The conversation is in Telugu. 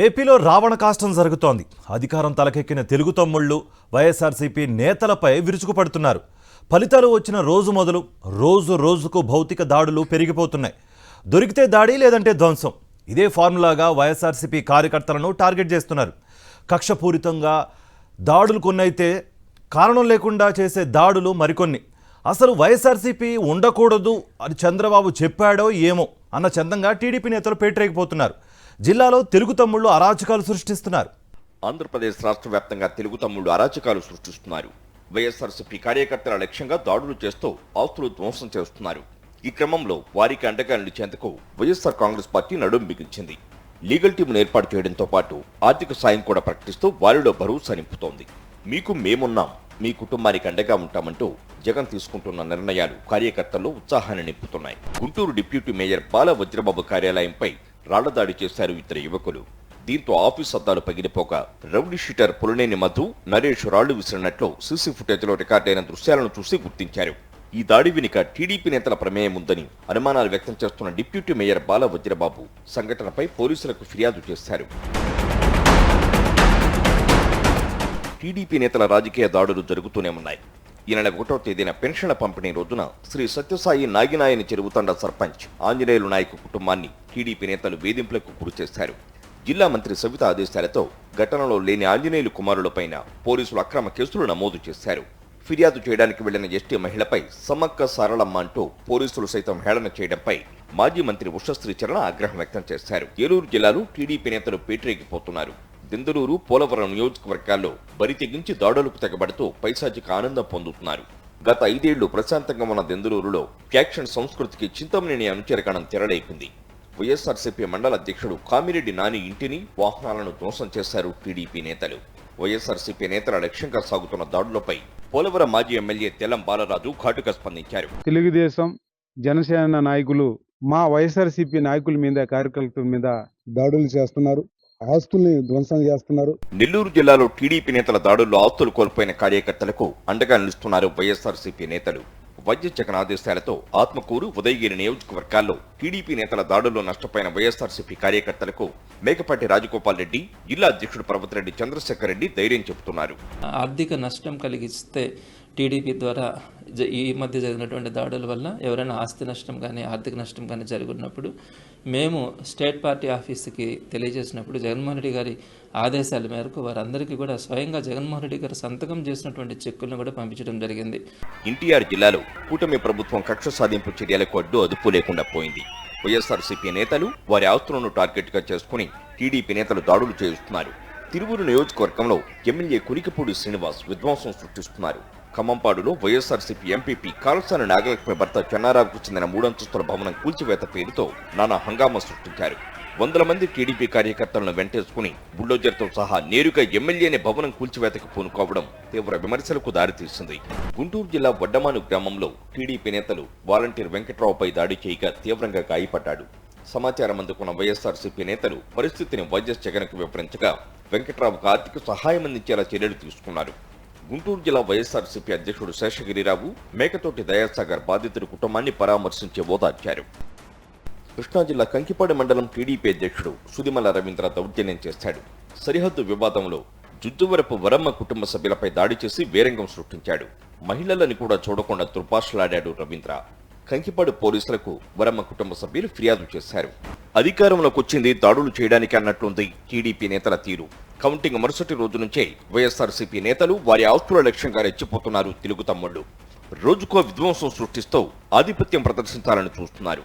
ఏపీలో రావణ కాష్టం జరుగుతోంది. అధికారం తలకెక్కిన తెలుగు తమ్ముళ్లు వైఎస్ఆర్సీపీ నేతలపై విరుచుకుపడుతున్నారు. ఫలితాలు వచ్చిన రోజు మొదలు రోజు రోజుకు భౌతిక దాడులు పెరిగిపోతున్నాయి. దొరికితే దాడి, లేదంటే ధ్వంసం. ఇదే ఫార్ములాగా వైఎస్ఆర్సీపీ కార్యకర్తలను టార్గెట్ చేస్తున్నారు. కక్షపూరితంగా దాడులు కొన్నైతే కారణం లేకుండా చేసే దాడులు మరికొన్ని. అసలు వైఎస్ఆర్సీపీ ఉండకూడదు అని చంద్రబాబు చెప్పాడో ఏమో అన్న చందంగా టీడీపీ నేతలు పేటరేగిపోతున్నారు. జిల్లాలో తెలుగు తమ్ముళ్లు అరాచకాలు సృష్టిస్తున్నారు. ఆంధ్రప్రదేశ్ రాష్ట్ర వ్యాప్తంగా తెలుగు తమ్ముళ్లు అరాచకాలు సృష్టిస్తున్నారు. వైఎస్ఆర్సీపీ కార్యకర్తల లక్ష్యంగా దాడులు చేస్తూ ఆస్తులు ధ్వంసం చేస్తున్నారు. ఈ క్రమంలో వారికి అండగా నిలిచేందుకు వైఎస్ఆర్ కాంగ్రెస్ పార్టీ నడుం బిగించింది. లీగల్ టీంను ఏర్పాటు చేయడంతో పాటు ఆర్థిక సాయం కూడా ప్రకటిస్తూ వారిలో భరోసా నింపుతోంది. మీకు మేమున్నాం, మీ కుటుంబానికి అండగా ఉంటామంటూ జగన్ తీసుకుంటున్న నిర్ణయాలు కార్యకర్తల్లో ఉత్సాహాన్ని నింపుతున్నాయి. గుంటూరు డిప్యూటీ మేయర్ బాల వజ్రబాబు కార్యాలయంపై రాళ్లదాడి చేశారు ఇద్దరు యువకులు. దీంతో ఆఫీస్ అద్దాలు పగిలిపోగా రౌడీ షీటర్ పులినేని మధు, నరేష్ రాళ్లు విసిరినట్లు సీసీ ఫుటేజ్లో రికార్డైన దృశ్యాలను చూసి గుర్తించారు. ఈ దాడి వెనుక టీడీపీ నేతల ప్రమేయం ఉందని అనుమానాలు వ్యక్తం చేస్తున్న డిప్యూటీ మేయర్ బాల వజ్రబాబు సంఘటనపై పోలీసులకు ఫిర్యాదు చేశారు. టీడీపీ నేతల రాజకీయ దాడులు జరుగుతూనే ఉన్నాయి. ఈ నెల 1వ తేదీన పెన్షన్ల పంపిణీ రోజున శ్రీ సత్యసాయి నాగినాయని చెరువుతండ సర్పంచ్ ఆంజనేయులు నాయకు కుటుంబాన్ని టీడీపీ నేతలు వేధింపులకు గురిచేశారు. జిల్లా మంత్రి సవిత ఆదేశాలతో ఘటనలో లేని ఆంజనేయులు కుమారులపైన పోలీసులు అక్రమ కేసులు నమోదు చేశారు. ఫిర్యాదు చేయడానికి వెళ్లిన ఎస్టీ మహిళపై సమ్మక్క సారళమ్మ అంటూ పోలీసులు సైతం హేళన చేయడంపై మాజీ మంత్రి ఉషశ్రీ చరణ ఆగ్రహం వ్యక్తం చేశారు. ఏలూరు జిల్లాలో టీడీపీ నేతలు పేటరేగిపోతున్నారు. దెందులూరు, పోలవరం నియోజకవర్గాల్లో బరి తెగించి దాడులకు తెగబడుతూ పైశాచిక ఆనందం పొందుతున్నారు. గత 5 ఏళ్లు ప్రశాంతంగా ఉన్న దెందులూరులో ఫ్యాక్షన్ సంస్కృతికి చింతమనేని అనుచరగణం తెరలేపింది. వైఎస్ఆర్సీపీ మండల అధ్యక్షుడు కామిరెడ్డి నాని ఇంటిని, వాహనాలను ధ్వంసం చేశారు టీడీపీ నేతలు. వైఎస్ఆర్సీపీ నేతల లక్ష్యంగా సాగుతున్న దాడులపై పోలవరం మాజీ ఎమ్మెల్యే తెల్లం బాలరాజు ఘాటుగా స్పందించారు. తెలుగుదేశం, జనసేన నాయకులు మా వైఎస్ఆర్సీపీ నాయకుల మీద, కార్యకర్తల మీద దాడులు చేస్తున్నారు, ఆస్తుల్ని ధ్వంసం చేస్తున్నారు. నెల్లూరు జిల్లాలో టీడీపీ నేతల దాడుల్లో ఆస్తులు కోల్పోయిన కార్యకర్తలకు అండగా నిలుస్తున్నారు వైఎస్ఆర్సీపీ నేతలు. వైద్య జగన్ ఆదేశాలతో ఆత్మకూరు, ఉదయగిరి నియోజకవర్గాల్లో టీడీపీ నేతల దాడుల్లో నష్టపోయిన వైఎస్ఆర్సీపీ కార్యకర్తలకు మేకపాటి రాజగోపాల్ రెడ్డి, జిల్లా అధ్యక్షుడు పర్వతిరెడ్డి చంద్రశేఖర్ రెడ్డి ధైర్యం చెబుతున్నారు. ఆర్థిక నష్టం కలిగిస్తే టీడీపీ ద్వారా ఈ మధ్య జరిగినటువంటి దాడుల వల్ల ఎవరైనా ఆస్తి నష్టం కానీ ఆర్థిక నష్టం కానీ జరుగుతున్నప్పుడు మేము స్టేట్ పార్టీ ఆఫీస్కి తెలియజేసినప్పుడు జగన్మోహన్ రెడ్డి గారి ఆదేశాల మేరకు వారందరికీ కూడా స్వయంగా జగన్మోహన్ రెడ్డి గారు సంతకం చేసినటువంటి చెక్కులను కూడా పంపించడం జరిగింది. ఎన్టీఆర్ జిల్లాలో కూటమి ప్రభుత్వం కక్ష సాధింపు చర్యలకు అదుపు లేకుండా పోయింది. వైఎస్ఆర్సీపీ నేతలు వారి ఆస్తులను టార్గెట్ గా చేసుకుని టీడీపీ నేతలు దాడులు చేస్తున్నారు. తిరువూరు నియోజకవర్గంలో ఎమ్మెల్యే కునికిపూడి శ్రీనివాస్ విధ్వంసం సృష్టిస్తున్నారు. ఖమ్మంపాడులో వైఎస్ఆర్సీపీ ఎంపీపీ కాలసాని నాగలక్ష్మి భర్త చెన్నారావుకు చెందిన 3 అంతస్తుల భవనం కూల్చివేత పేరుతో నానా హంగామా సృష్టించారు. 100 మంది టీడీపీ కార్యకర్తలను వెంటేసుకుని బుల్డోజర్తో సహా నేరుగా ఎమ్మెల్యేని భవనం కూల్చివేతకు పూనుకోవడం తీవ్ర విమర్శలకు దారితీసింది. గుంటూరు జిల్లా వడ్డమాను గ్రామంలో టీడీపీ నేతలు వాలంటీర్ వెంకట్రావుపై దాడి చేయగా తీవ్రంగా గాయపడ్డాడు. సమాచారం అందుకున్న వైఎస్ఆర్సీపీ నేతలు పరిస్థితిని వైఎస్ జగన్కు వివరించగా వెంకట్రావుకు ఆర్థిక సహాయం అందించేలా చర్యలు తీసుకున్నారు. గుంటూరు జిల్లా వైఎస్ఆర్సీపీ అధ్యక్షుడు శేషగిరిరావు, మేకతోటి దయాసాగర్ బాధితుడి కుటుంబాన్ని పరామర్శించి ఓదార్చారు. కృష్ణా జిల్లా కంకిపాడు మండలం టీడీపీ అధ్యక్షుడు సుదిమల రవీంద్ర దౌర్జన్యం చేశాడు. సరిహద్దు వివాదంలో జుజ్జువరపు వరమ్మ కుటుంబ సభ్యులపై దాడి చేసి వేరంగం సృష్టించాడు. మహిళలని కూడా చూడకుండా దుర్భాషలాడాడు రవీంద్ర. కంకిపాడు పోలీసులకు వరమ్మ కుటుంబ సభ్యులు ఫిర్యాదు చేశారు. అధికారంలోకి వచ్చింది దాడులు చేయడానికి అన్నట్లుంది టీడీపీ నేతల తీరు. కౌంటింగ్ మరుసటి రోజు నుంచే వైఎస్ఆర్సీపీ నేతలు వారి ఆస్తుల లక్ష్యంగా రెచ్చిపోతున్నారు తెలుగు తమ్ముళ్లు. రోజుకో విధ్వంసం సృష్టిస్తూ ఆధిపత్యం ప్రదర్శించాలని చూస్తున్నారు.